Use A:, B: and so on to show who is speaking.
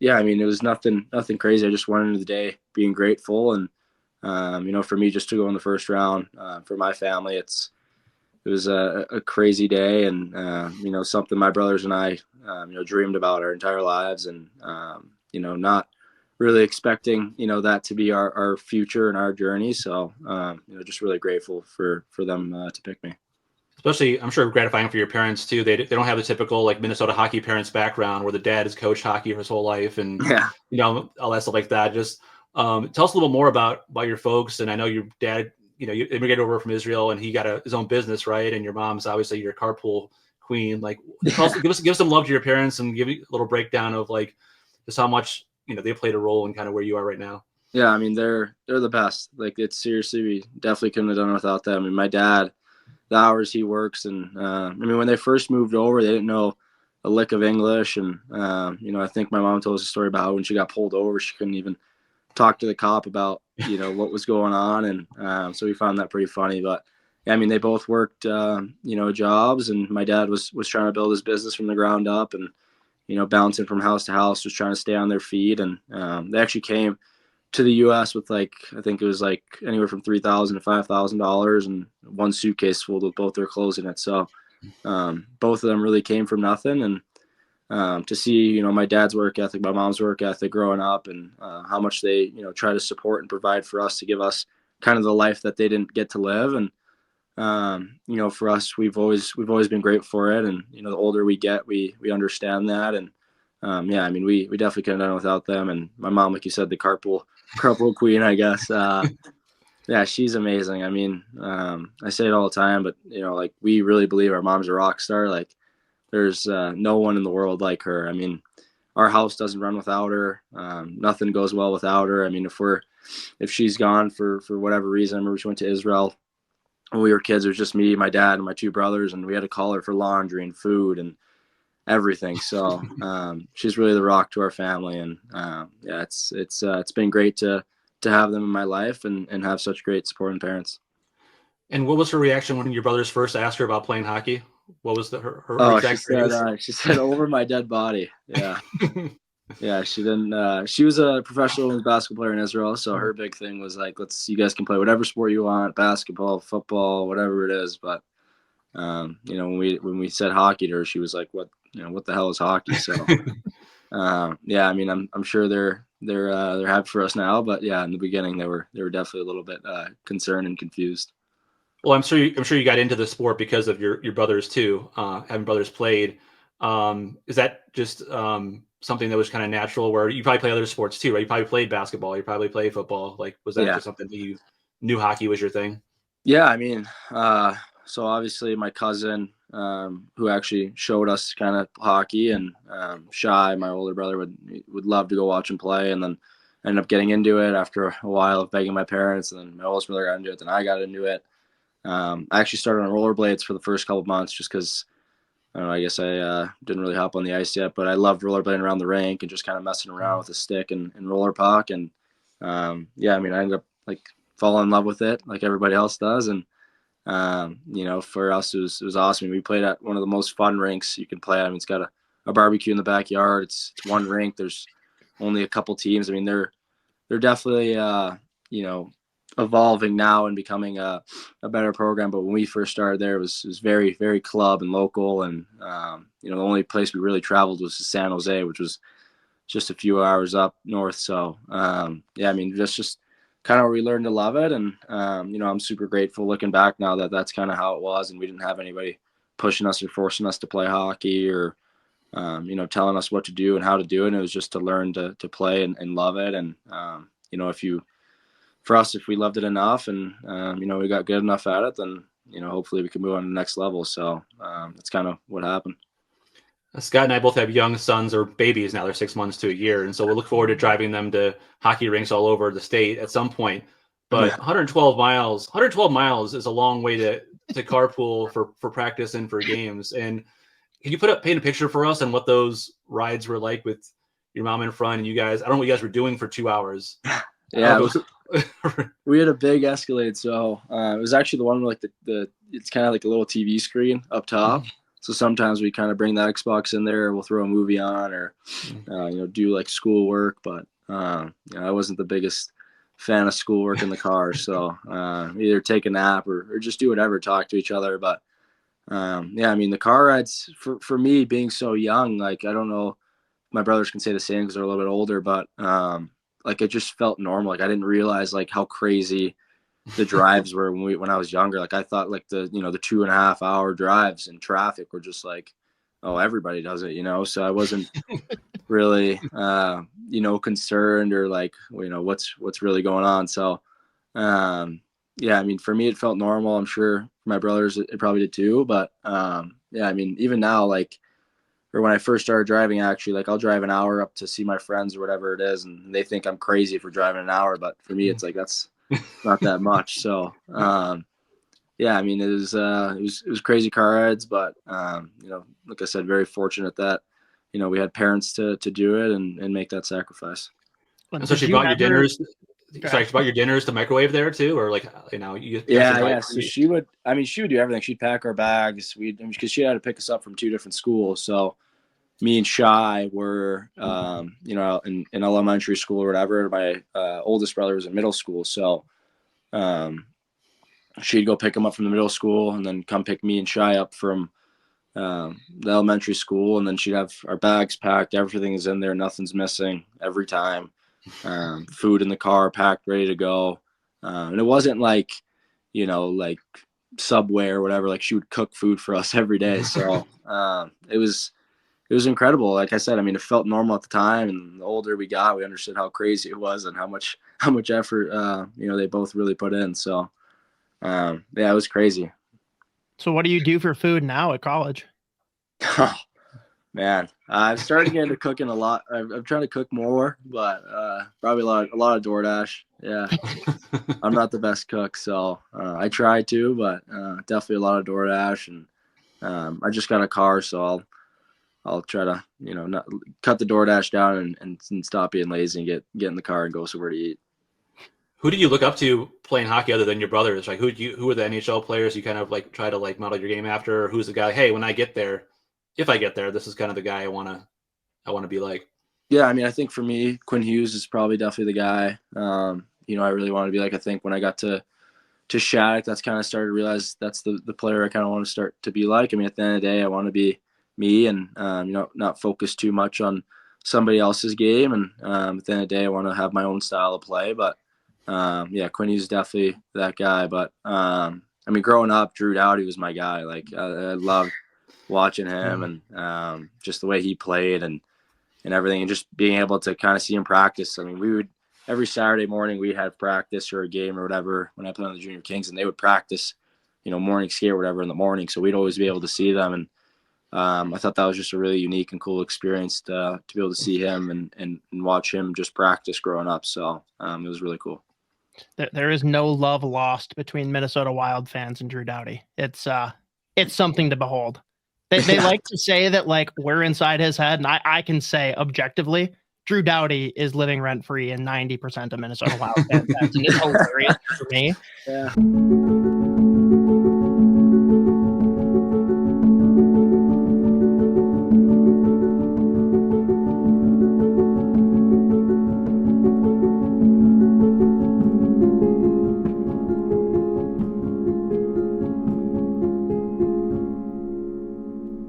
A: yeah, I mean, it was nothing crazy. I just went into the day being grateful, and for me just to go in the first round for my family, it was a crazy day, and something my brothers and I dreamed about our entire lives, and not really expecting that to be our future and our journey. So just really grateful for them to pick me.
B: Especially, I'm sure gratifying for your parents too. They don't have the typical like Minnesota hockey parents background where the dad has coached hockey for his whole life and
A: Yeah.
B: all that stuff like that. Just tell us a little more about your folks. And I know your dad, you immigrated over from Israel and he got his own business, right? And your mom's obviously your carpool queen. Like, tell us, give some love to your parents and give you a little breakdown of like just how much they played a role in kind of where you are right now.
A: Yeah, I mean they're the best. Like, it's seriously, we definitely couldn't have done it without them. I mean, my dad, the hours he works, and I mean, when they first moved over, they didn't know a lick of English, and I think my mom told us a story about how when she got pulled over, she couldn't even talk to the cop about what was going on, and so we found that pretty funny. But yeah, I mean, they both worked jobs, and my dad was trying to build his business from the ground up, and bouncing from house to house, just trying to stay on their feet, and they actually came to the U.S. with, like, I think it was like anywhere from $3,000 to $5,000 and one suitcase full with both their clothes in it. So both of them really came from nothing, and to see my dad's work ethic, my mom's work ethic growing up, and how much they try to support and provide for us to give us kind of the life that they didn't get to live, and for us, we've always been grateful for it, and the older we get, we understand that, and yeah, I mean, we definitely couldn't have done it without them. And my mom, like you said, the carpool queen, I guess. Yeah, she's amazing. I mean, I say it all the time, but like, we really believe our mom's a rock star. Like, there's no one in the world like her. I mean, our house doesn't run without her. Nothing goes well without her. I mean, if she's gone for whatever reason, I remember she went to Israel when we were kids. It was just me, my dad, and my two brothers, and we had to call her for laundry and food and everything. So she's really the rock to our family, and yeah, it's been great to have them in my life, and have such great supporting parents.
B: And what was her reaction when your brothers first asked her about playing hockey? What was her
A: Oh,
B: exact phrase?
A: she said over my dead body. Yeah. Yeah, she didn't. She was a professional women's basketball player in Israel, so her big thing was like, you guys can play whatever sport you want, basketball, football, whatever it is. But when we said hockey to her, she was like, what the hell is hockey? So yeah, I mean, I'm sure they're happy for us now, but yeah, in the beginning they were definitely a little bit concerned and confused.
B: Well, I'm sure you got into the sport because of your brothers too. Having brothers played, is that just something that was kind of natural? Where you probably play other sports too, right? You probably played basketball, you probably played football. Like, was that
A: Yeah.
B: just something that you knew hockey was your thing?
A: Yeah, I mean, so obviously my cousin, who actually showed us kind of hockey, and Shy, my older brother, would love to go watch him play, and then ended up getting into it after a while of begging my parents, and then my oldest brother got into it, then I got into it. I actually started on rollerblades for the first couple of months just because, I don't know, I guess I didn't really hop on the ice yet, but I loved rollerblading around the rink and just kind of messing around with a stick and roller puck. And yeah, I mean, I ended up like falling in love with it like everybody else does. And, for us, it was awesome. We played at one of the most fun rinks you can play. I mean, it's got a barbecue in the backyard. It's one rink. There's only a couple teams. I mean, they're definitely, evolving now and becoming a better program. But when we first started there, it was very, very club and local. And, the only place we really traveled was to San Jose, which was just a few hours up north. So, yeah, I mean, just kind of where we learned to love it. And, I'm super grateful looking back now that that's kind of how it was. And we didn't have anybody pushing us or forcing us to play hockey or, telling us what to do and how to do it. And it was just to learn to play and love it. And, if we loved it enough and, we got good enough at it, then, hopefully we can move on to the next level. So that's kind of what happened.
B: Scott and I both have young sons or babies now. They're 6 months to a year. And so we'll look forward to driving them to hockey rinks all over the state at some point. But 112 miles is a long way to carpool for practice and for games. And can you paint a picture for us on what those rides were like with your mom in front and you guys? I don't know what you guys were doing for 2 hours.
A: Yeah, we had a big Escalade. So it was actually the one with like it's kind of like a little TV screen up top. So sometimes we kind of bring the Xbox in there. We'll throw a movie on, or do like schoolwork. But I wasn't the biggest fan of schoolwork in the car. So either take a nap or just do whatever, talk to each other. But I mean, the car rides for me being so young, like I don't know, my brothers can say the same because they're a little bit older, but like it just felt normal. Like I didn't realize like how crazy the drives were when I was younger. Like I thought like the 2.5 hour drives in traffic were just like, oh, everybody does it, so I wasn't really concerned or like what's really going on. So I mean, for me it felt normal. I'm sure for my brothers it probably did too, but I mean, even now, like, or when I first started driving, actually, like I'll drive an hour up to see my friends or whatever it is, and they think I'm crazy for driving an hour, but for me it's like that's not that much. So I mean, it was crazy car rides, but like I said, very fortunate that we had parents to do it and make that sacrifice.
B: So she brought your dinners. Sorry, she brought your dinners to microwave there too, or like
A: Yeah. So she would do everything. She'd pack our bags. Because she had to pick us up from 2 different schools. So me and Shy were in elementary school or whatever. My oldest brother was in middle school, so she'd go pick him up from the middle school and then come pick me and Shy up from the elementary school, and then she'd have our bags packed. Everything is in there. Nothing's missing every time. Food in the car, packed, ready to go. And it wasn't like, like Subway or whatever. Like she would cook food for us every day. So it was incredible. Like I said, I mean, it felt normal at the time, and the older we got, we understood how crazy it was and how much effort they both really put in. So it was crazy.
C: So what do you do for food now at college?
A: Man, I've started getting into cooking a lot. I'm trying to cook more, but probably a lot of DoorDash. Yeah, I'm not the best cook, so I try to, but definitely a lot of DoorDash. And I just got a car, so I'll try to not cut the DoorDash down and stop being lazy and get in the car and go somewhere to eat.
B: Who do you look up to playing hockey other than your brothers? Like who are the NHL players you kind of like try to like model your game after? Or who's the guy? Hey, when I get there, if I get there, this is kind of the guy I want to be like.
A: Yeah, I mean, I think for me, Quinn Hughes is probably definitely the guy. I really want to be like. I think when I got to Shattuck, that's kind of started to realize that's the player I kind of want to start to be like. I mean, at the end of the day, I want to be me and not focus too much on somebody else's game. And at the end of the day, I want to have my own style of play. But Quinn Hughes is definitely that guy. But I mean, growing up, Drew Doughty was my guy. Like I loved watching him and just the way he played and everything, and just being able to kind of see him practice. I mean, we would every Saturday morning we had practice or a game or whatever when I played on the Junior Kings, and they would practice, morning skate or whatever in the morning. So we'd always be able to see them, and I thought that was just a really unique and cool experience to be able to see him and watch him just practice growing up. So it was really cool.
C: There is no love lost between Minnesota Wild fans and Drew Doughty. It's something to behold. They like to say that like we're inside his head, and I can say objectively, Drew Doughty is living rent free in 90% of Minnesota Wild fans, and it's hilarious for me.
A: Yeah.